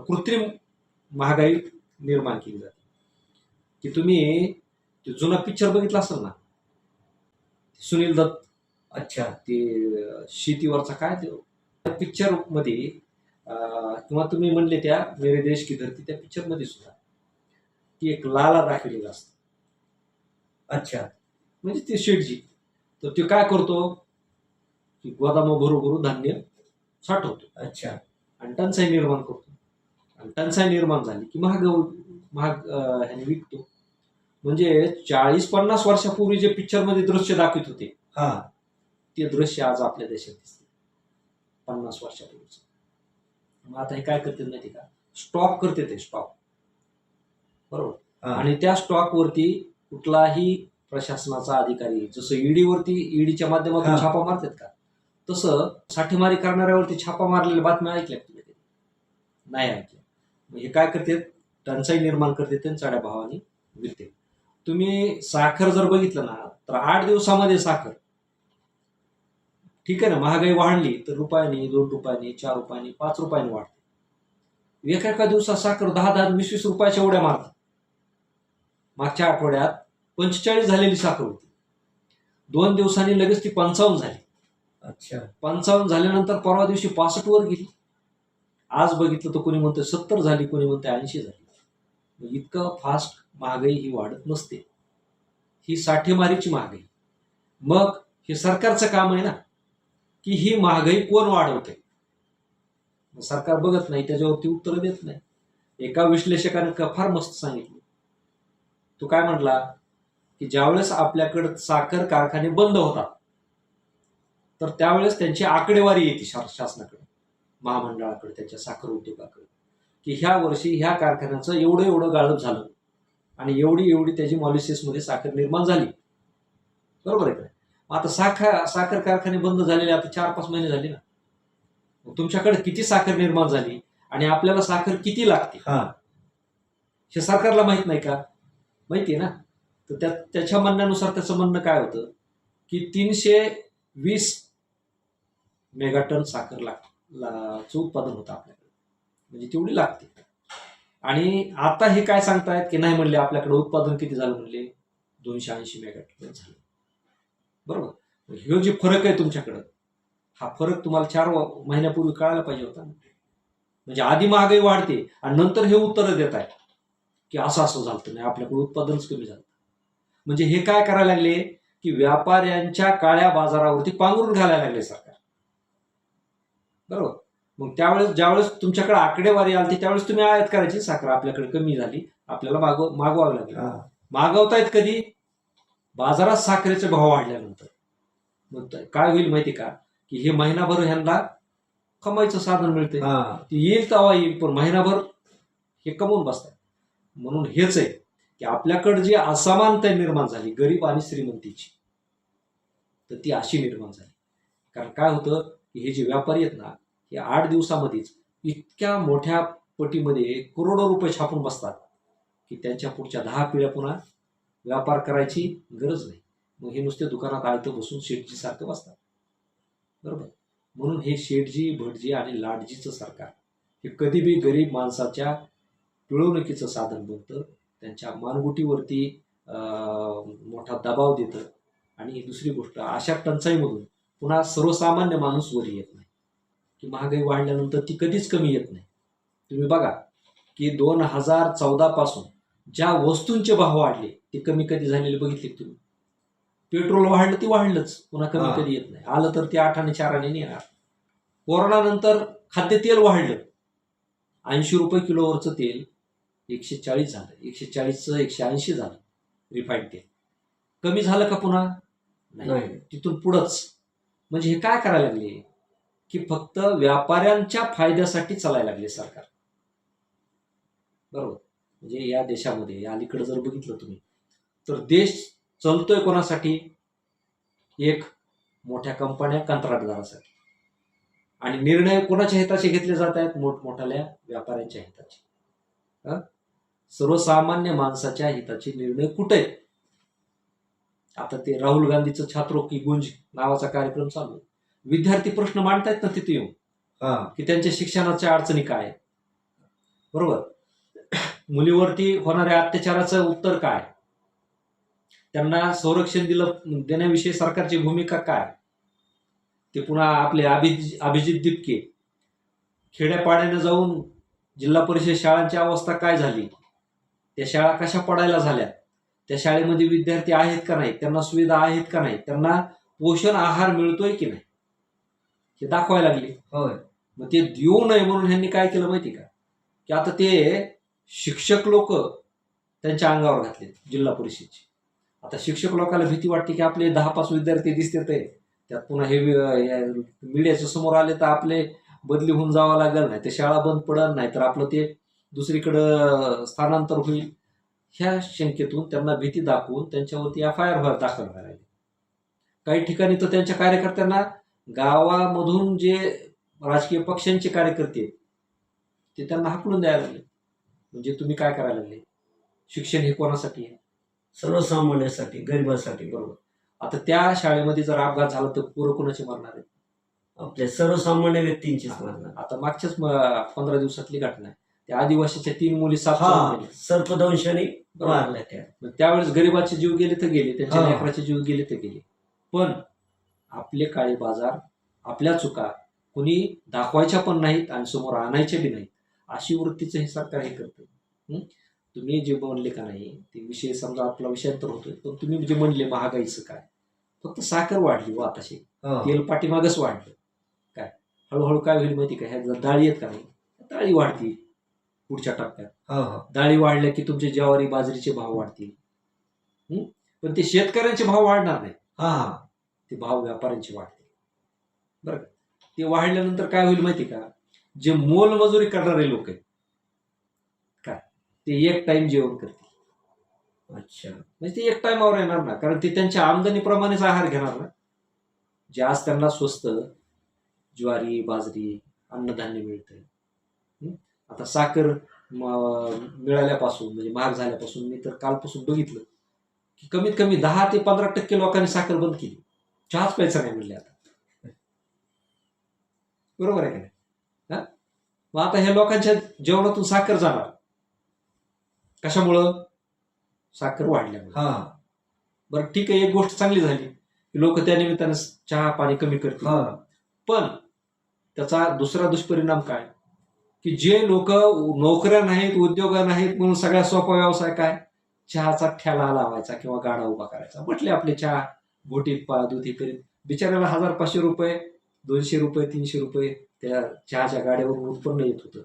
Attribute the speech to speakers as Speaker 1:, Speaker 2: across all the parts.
Speaker 1: कृत्रिम महागाई निर्माण केली जाते. की तुम्ही जुना पिक्चर बघितला असेल ना, सुनील दत्त.
Speaker 2: अच्छा.
Speaker 1: ते शेतीवरचा काय ते पिक्चर मध्ये किंवा तुम्ही म्हणले त्या मेरे देश की धरती त्या पिक्चर मध्ये सुद्धा ती एक लाला दाखवलेला असतं.
Speaker 2: अच्छा.
Speaker 1: म्हणजे ते शेठजी तर ते काय करतो की गोदाम भरू धान्य साठवतो.
Speaker 2: अच्छा.
Speaker 1: आणि टंचाई निर्माण करतो. आणि टंचाई निर्माण झाली की महाग ह्याने विकतो. म्हणजे 40-50 वर्षापूर्वी जे पिक्चर मध्ये दृश्य दाखवत होते
Speaker 2: हा,
Speaker 1: ते दृश्य आज आपल्या देशात दिसते 50 वर्षापूर्वीच. मग आता हे काय करते माहिती का, स्टॉक करते ते स्टॉक, बरोबर. आणि त्या स्टॉक वरती कुठलाही प्रशासनाचा अधिकारी, जसं ईडीच्या माध्यमातून छापा मारतात का, तसं साठेमारी करणाऱ्यावरती छापा मारलेल्या बातम्या ऐकल्या तुम्ही? नाही ऐकल्या. मग हे काय करते, टंचाई निर्माण करते आणि चढ्या भावाने विकते. तुम्ही साखर जर बघितलं ना तर 8 दिवसामध्ये साखर, ठीक आहे ना, महागाई वाढली तर रुपयाने, 2 रुपयाने, 4 रुपयाने, 5 रुपयाने वाढते. एका दिवसात साखर 10-10, 20-20 रुपयाच्या एवढ्या मारतात. मागच्या आठवड्यात 45 झालेली साखर होती, 2 दिवसांनी लगेच ती 55 झाली.
Speaker 2: अच्छा.
Speaker 1: 55 झाल्यानंतर परवा दिवशी 65 वर गेली. आज बघितलं तर कोणी म्हणतं 70 झाली, कोणी म्हणतं 80 झाली. इतकं फास्ट महागाई ही वाढत नसते, ही साठेमारीची महागाई. मग हे सरकारचं काम आहे ना की ही महागाई कोण वाढवते. सरकार बघत नाही, त्याच्यावरती उत्तर देत नाही. एका विश्लेषकाने फार मस्त सांगितलं. तो काय म्हटला की ज्यावेळेस आपल्याकडे साखर कारखाने बंद होतात तर त्यावेळेस त्यांची आकडेवारी येते शासनाकडे, महामंडळाकडे, त्यांच्या साखर उद्योगाकडे, की ह्या वर्षी ह्या कारखान्याचं एवढं गाळप झालं आणि एवढी त्याची मॉलिसिसमध्ये साखर निर्माण झाली, बरोबर आहे का. आता साखर कारखाने बंद झालेले आता 4-5 महिने झाले ना. तुमच्याकडे किती साखर निर्माण झाली आणि आपल्याला साखर किती लागते हे सरकारला माहित नाही का? माहिती आहे ना. तर त्याच्या म्हणण्यानुसार त्याचं म्हणणं काय होतं की 320 मेगाटन साखर चं उत्पादन होतं आपल्याकडे, म्हणजे तेवढी लागते. आणि आता हे काय सांगतायत की नाही, म्हणले आपल्याकडे उत्पादन किती झालं, म्हणले 280 मेगाटन झालं, बरोबर. हे जे फरक आहे तुमच्याकडं, हा फरक तुम्हाला 4 महिन्यापूर्वी कळायला पाहिजे होता. म्हणजे आधी महागाई वाढते आणि नंतर हे उत्तर देत आहे की असं झालं नाही, आपल्याकडे उत्पादनच कमी झालं. म्हणजे हे काय करायला लागले की व्यापाऱ्यांच्या काळ्या बाजारावरती पांघरून घालायला लागले सरकार, बरोबर. मग ज्यावेळेस तुमच्याकडे आकडेवारी आली त्यावेळेस तुम्ही आयात करायची, साखर आपल्याकडे कमी झाली, आपल्याला मागवावी लागली. मागवतायत कधी? बाजारात साखरेचे भाव वाढल्यानंतर. मग काय होईल माहिती का, की हे महिनाभर ह्यांना कमाईचं साधन मिळते, ती येईल तेव्हा येईल, पण महिनाभर हे कमवून बसतात. म्हणून हेच आहे की आपल्याकडे जी असमानता निर्माण झाली गरीब आणि श्रीमंतीची, तर ती अशी निर्माण झाली. कारण काय होतं की हे जे व्यापारी आहेत ना, हे 8 दिवसामध्येच इतक्या मोठ्या पटीमध्ये करोडो रुपये छापून बसतात की त्यांच्या पुढच्या 10 पिढ्या पुन्हा व्यापार करायची गरज नाही. मग हे नुसते दुकानात आयतं बसून शेठजी सारखं बसतात, बरोबर. म्हणून हे शेठजी, भटजी आणि लाटजीचं सरकार हे कधी बी गरीब माणसाच्या पिळवणुकीचं साधन बनतं, त्यांच्या मानगुटीवरती मोठा दबाव देतं. आणि दुसरी गोष्ट, अशा टंचाईमधून पुन्हा सर्वसामान्य माणूस वर येत नाही. की महागाई वाढल्यानंतर ती कधीच कमी येत नाही. तुम्ही बघा की 2014 पासून ज्या वस्तूंचे भाव वाढले ते कमी कधी झालेले बघितले तुम्ही? पेट्रोल वाढलं ती वाढलंच, पुन्हा कमी कधी येत नाही. आलं तर ते 8 आणि 4 आणि येणार. कोरोना नंतर खाद्यतेल वाढलं, 80 रुपये किलोवरचं तेल 140 झालं, 140चं 180 झालं रिफाईंड तेल. कमी झालं का पुन्हा? नाही, तिथून पुढंच. म्हणजे हे काय करायला लागले की फक्त व्यापाऱ्यांच्या फायद्यासाठी चालायला लागले सरकार, बरोबर. म्हणजे या देशामध्ये अलीकडे जर बघितलं तुम्ही तर देश चालतोय कोणासाठी? एक मोठ्या कंपन्या, कंत्राटदारासाठी. आणि निर्णय कोणाच्या हिताचे घेतले जात आहेत? मोठमोठ्या व्यापाऱ्यांच्या हिताचे. सर्वसामान्य माणसाच्या हिताचे निर्णय कुठे आहेत? आता ते राहुल गांधीचं छात्रों की गुंज नावाचा कार्यक्रम चालू आहे. विद्यार्थी प्रश्न मांडतायत ना तिथे येऊन की त्यांच्या शिक्षणाच्या अडचणी काय, बरोबर. मुलीवरती होणाऱ्या अत्याचाराचं उत्तर काय, त्यांना संरक्षण देण्याविषयी सरकारची भूमिका काय, ते पुन्हा आपले अभिजित दिपके खेड्यापाड्याने जाऊन जिल्हा परिषद शाळांची अवस्था काय झाली, त्या शाळा कशा पडायला झाल्या, त्या शाळेमध्ये विद्यार्थी आहेत का नाही, त्यांना सुविधा आहेत का नाही, त्यांना पोषण आहार मिळतोय की नाही, हे दाखवायला लागले.
Speaker 2: होय.
Speaker 1: मग ते देऊ नये म्हणून ह्यांनी काय केलं माहिती का, की आता ते शिक्षक लोक त्यांच्या अंगावर घातले जिल्हा परिषदचे. आता शिक्षक लोकांना भीती वाटते की आपले 10-5 विद्यार्थी दिसतात आहे, त्यात पुन्हा हे मीडियाच्या समोर आले तर आपले बदली होऊन जावं लागेल, नाही ते शाळा बंद पडणार, नाही तर आपलं ते दुसरीकडं स्थानांतर होईल. ह्या शंकेतून त्यांना भीती दाखवून त्यांच्यावरती FIR दाखल व्हायला लागली. काही ठिकाणी तर त्यांच्या कार्यकर्त्यांना गावामधून जे राजकीय पक्षांचे कार्यकर्ते आहेत ते त्यांना हाकलून द्यायला लागले. म्हणजे तुम्ही काय करायला लागले, शिक्षण हे कोणासाठी आहे,
Speaker 2: सर्वसामान्यांसाठी, गरिबासाठी.
Speaker 1: बरोबर. आता त्या शाळेमध्ये जर अपघात झाला तर पोरं कोणाचे मरणार आहेत,
Speaker 2: आपल्या सर्वसामान्य व्यक्तींचीच मरणार.
Speaker 1: आता मागच्याच 15 दिवसातली घटना आहे, त्या आदिवासीच्या 3 मुली 7
Speaker 2: हा, सर्पदंशाने मारल्या त्या.
Speaker 1: त्यावेळेस गरिबाचे जीव गेले तर गेले, त्यांच्या
Speaker 2: हा.
Speaker 1: लेकराचे जीव गेले तर गेले, पण आपले काळे बाजार, आपल्या चुका कोणी दाखवायच्या पण नाहीत आणि समोर आणायच्या बी नाहीत, अशी वृत्तीचं हे सरकार हे करतं. तुम्ही जे म्हणले का नाही ते विषय, समजा आपला विषयांतर होतोय, पण तुम्ही जे म्हणले महागाईचं काय, फक्त साखर वाढली व आताशी,
Speaker 2: हा.
Speaker 1: तेल पाठीमागच वाढलं. काय हळूहळू काय होईल माहिती का, ह्या डाळी आहेत का नाही, डाळी वाढतील पुढच्या टप्प्यात.
Speaker 2: हा, हा.
Speaker 1: डाळी वाढल्या की तुमचे ज्वारी बाजरीचे भाव वाढतील. पण ते शेतकऱ्यांचे भाव वाढणार नाही,
Speaker 2: हा.
Speaker 1: ते भाव व्यापाऱ्यांचे वाढतील. बरं का, ते वाढल्यानंतर काय होईल माहिती का, जे मोलमजुरी करणारे लोक आहेत काय, ते एक टाइम जेवण करतील.
Speaker 2: अच्छा.
Speaker 1: म्हणजे ते एक टाइमावर येणार ना, कारण ते त्यांच्या आमदनीप्रमाणेच आहार घेणार ना. जे आज त्यांना स्वस्त ज्वारी बाजरी अन्नधान्य मिळतंय, आता साखर मिळाल्यापासून, म्हणजे महाग झाल्यापासून, मी तर कालपासून बघितलं की कमीत कमी 10 ते 15% लोकांनी साखर बंद केली, चहाच प्यायचा नाही म्हणले आता. बरोबर आहे का नाही? मग आता ह्या लोकांच्या जेवणातून साखर जाणार कशामुळं, साखर वाढल्यामुळे.
Speaker 2: हा.
Speaker 1: बरं ठीक आहे, एक गोष्ट चांगली झाली की लोक त्या निमित्तानं चहा पाणी कमी करतील.
Speaker 2: हा.
Speaker 1: पण त्याचा दुसरा दुष्परिणाम काय, की जे लोक नोकऱ्या नाहीत, उद्योग नाहीत, म्हणून सगळ्यात सोपा व्यवसाय काय, चहाचा ठेला लावायचा किंवा गाडा उभा करायचा. म्हटले आपले चहा घोटीत दुधी करीत बिचाऱ्याला 1000-500 रुपये, 200 रुपये, 300 रुपये त्या चहाच्या गाड्यावरून उत्पन्न येत होतं.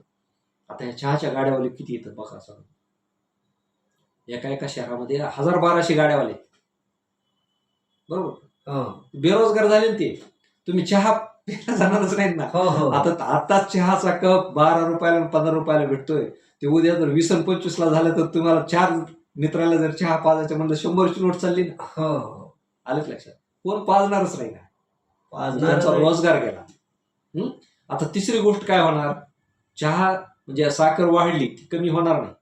Speaker 1: आता ह्या चहाच्या गाड्यावाले किती येतं बघा सगळं, एका शहरामध्ये 1000-1200 गाड्यावाले, बरोबर.
Speaker 2: हा.
Speaker 1: बेरोजगार झाले ना ते, तुम्ही चहा प्यायला जाणारच नाहीत ना.
Speaker 2: हो, हो.
Speaker 1: आता चहाचा कप 12 रुपयाला आणि 15 रुपयाला भेटतोय, ते उद्या जर 20 आणि 25ला झालं तर तुम्हाला 4 मित्राला जर चहा पाजायचं म्हणलं 100ची नोट चालली ना.
Speaker 2: हो.
Speaker 1: आलंच लक्षात, कोण पाजणारच नाही ना,
Speaker 2: पाजणार
Speaker 1: त्यांचा
Speaker 2: नाही.
Speaker 1: रोजगार गेला. आता तिसरी गोष्ट काय होणार, चहा म्हणजे साखर वाढली ती कमी होणार नाही,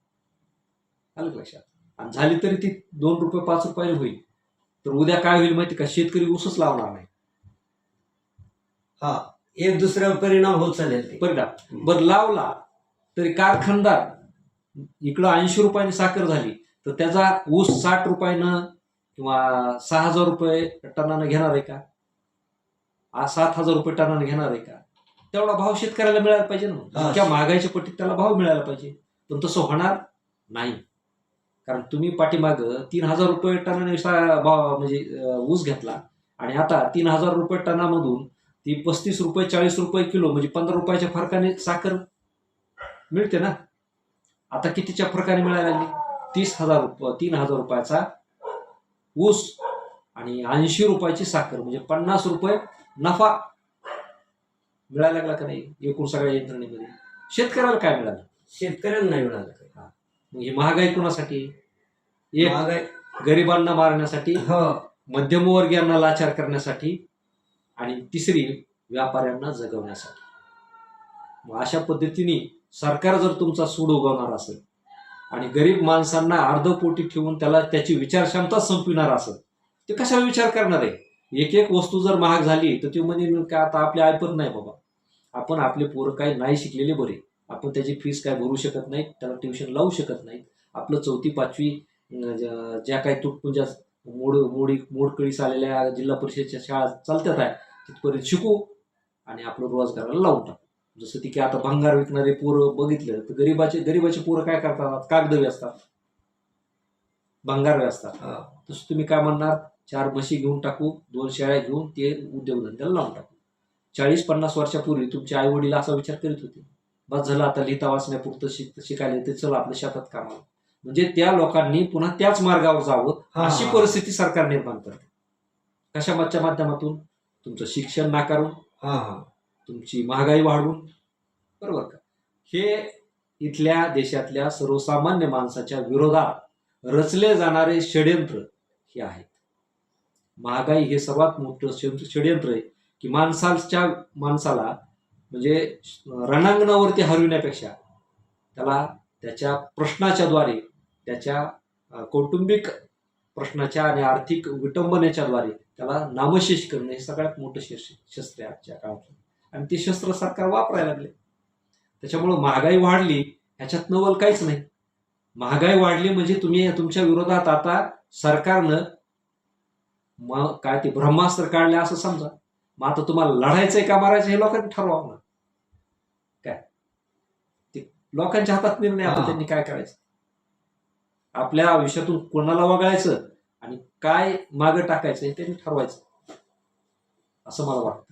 Speaker 1: आलं लक्षात, आणि झाली तरी ती 2 रुपये 5 रुपयाला होईल, तर उद्या काय होईल माहिती का, शेतकरी ऊसच लावणार नाही.
Speaker 2: हा, एक दुसऱ्यावर परिणाम होत चालेल ते.
Speaker 1: परिणाम बरं लावला तरी कारखानदार इकडं 80 रुपयाने साखर झाली तर त्याचा ऊस 60 रुपयानं किंवा 6000 रुपये टनानं घेणार आहे का, 7000 रुपये टनानं घेणार आहे का, तेवढा भाव शेतकऱ्याला मिळायला पाहिजे ना. इतक्या महागाईच्या पट्टीत त्याला भाव मिळायला पाहिजे, पण तसं होणार नाही. कारण तुम्ही पाठीमागं 3000 रुपये टनाने भाव म्हणजे ऊस घेतला, आणि आता 3000 रुपये टनामधून ती 35 रुपये 40 रुपये किलो, म्हणजे 15 रुपयाच्या फरकाने साखर मिळते ना. आता कितीच्या फरकाने मिळायला लागली, 3000 रुपयाचा ऊस आणि 80 रुपयाची साखर, म्हणजे 50 रुपये नफा मिळायला लागला का नाही एकूण सगळ्या यंत्रणेमध्ये. शेतकऱ्याला काय मिळालं,
Speaker 2: शेतकऱ्यांना नाही मिळालं.
Speaker 1: मग ही महागाई कोणासाठी, एक
Speaker 2: महागाई
Speaker 1: गरिबांना मारण्यासाठी,
Speaker 2: हो.
Speaker 1: मध्यमवर्गीयांना लाचार करण्यासाठी, आणि तिसरी व्यापाऱ्यांना जगवण्यासाठी. मग अशा पद्धतीने सरकार जर तुमचा सूड उगवणार असेल आणि गरीब माणसांना अर्धपोटी ठेवून त्याला त्याची विचारक्षमता संपविणार असेल, ते कशाला विचार करणार आहे. एक एक वस्तू जर महाग झाली तर ते म्हणजे काय आता आपले ऐपत नाही बाबा, आपण आपले पोरं काही नाही शिकलेले बरे, आपण त्याची फीस काय भरू शकत नाही, त्याला ट्युशन लावू शकत नाही. आपलं 4वी-5वी ज्या काही तुटपुंज्या मोडकळीस आलेल्या जिल्हा परिषदच्या शाळा चालतात आहे तिथपर्यंत शिकू आणि आपलं रोजगाराला लावून टाकू. जसं की आता भंगार विकणारे पोरं बघितलं तर गरीबाचे पोरं काय करतात, कागद वेचतात, भंगार वेचतात.
Speaker 2: हा.
Speaker 1: तसं तुम्ही काय म्हणणार, 4 म्हशी घेऊन टाकू, 2 शेळ्या घेऊन ते उद्योगधंद्याला लावून टाकू. 40-50 वर्षापूर्वी तुमचे आई वडील असा विचार करीत होते, बस झालं आता लिहिता वाचण्यापुरतं शिकायला येते, चल आपल्या शेतात कामाला. म्हणजे त्या लोकांनी पुन्हा त्याच मार्गावर जावं
Speaker 2: हा.
Speaker 1: अशी परिस्थिती सरकार निर्माण करते. कशाच्या माध्यमातून? तुमचं शिक्षण नाकारून,
Speaker 2: हा हा
Speaker 1: तुमची महागाई वाढवून, बरोबर का? हे इथल्या देशातल्या सर्वसामान्य माणसाच्या विरोधात रचले जाणारे षड्यंत्र हे आहेत. महागाई हे सर्वात मोठं षड्यंत्र आहे की माणसाला म्हणजे रणांगणावरती हरविण्यापेक्षा त्याला त्याच्या प्रश्नाच्याद्वारे, त्याच्या कौटुंबिक प्रश्नाच्या आणि आर्थिक विटंबनेच्या द्वारे त्याला नामशेष करणं हे सगळ्यात मोठं शस्त्र आहे आजच्या काळात. आणि ते शस्त्र सरकार वापरायला लागले. त्याच्यामुळं महागाई वाढली ह्याच्यात नवल काहीच नाही. महागाई वाढली म्हणजे तुम्ही तुमच्या विरोधात आता सरकारनं मग काय ते ब्रह्मास्त्र काढले असं समजा. मग आता तुम्हाला लढायचंय का मारायचं हे लोकांनी ठरवावं ना. काय ते लोकांच्या हातात निर्णय, आता त्यांनी काय करायचं, आपल्या आयुष्यातून कोणाला वगळायचं आणि काय मागं टाकायचं हे त्यांनी ठरवायचं असं मला वाटतं.